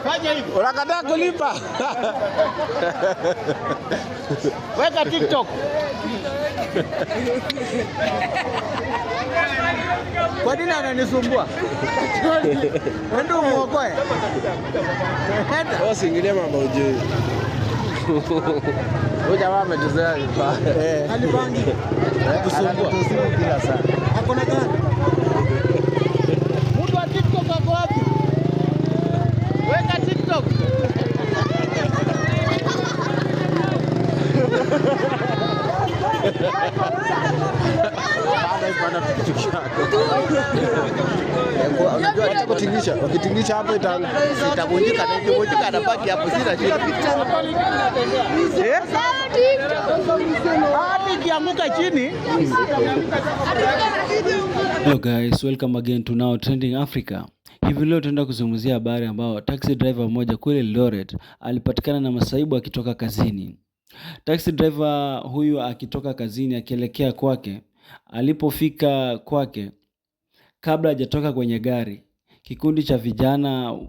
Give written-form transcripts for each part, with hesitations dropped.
Fanya hivyo. Unakataa kulipa. Weka TikTok. Kwa nini ananisumbua? Ndio muokoe. Usiingilie mambo ujui. Huyu jamaa ametuzoea vibaya. Alipangi. Kusumbua kila saa. Hakuna gani? Mtu wa TikTok ako wapi? Weka TikTok. Unajua hata kutingisha, ukitingisha hapo itavunjika na ikivunjika anabaki hapo sina shida. Hadi kianguka chini. Hello guys, welcome again to Now Trending Africa. Hivi leo tunaenda kuzungumzia habari ambao taxi driver mmoja kule Eldoret alipatikana na masaibu akitoka kazini. Taxi driver huyu akitoka kazini akielekea kwake, alipofika kwake kabla hajatoka kwenye gari, kikundi cha vijana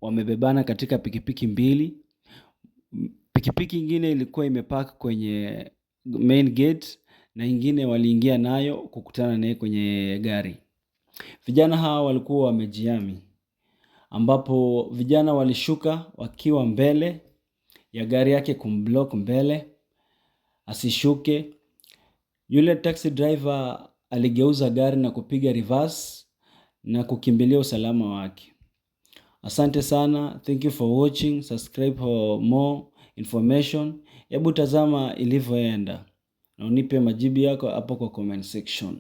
wamebebana katika pikipiki mbili. Pikipiki ingine ilikuwa imepark kwenye main gate na ingine waliingia nayo kukutana naye kwenye gari. Vijana hawa walikuwa wamejihami, ambapo vijana walishuka wakiwa mbele ya gari yake kumblock mbele asishuke. Yule taxi driver aligeuza gari na kupiga reverse na kukimbilia usalama wake. Asante sana, thank you for watching, subscribe for more information. Hebu tazama ilivyoenda na unipe majibu yako hapo kwa comment section.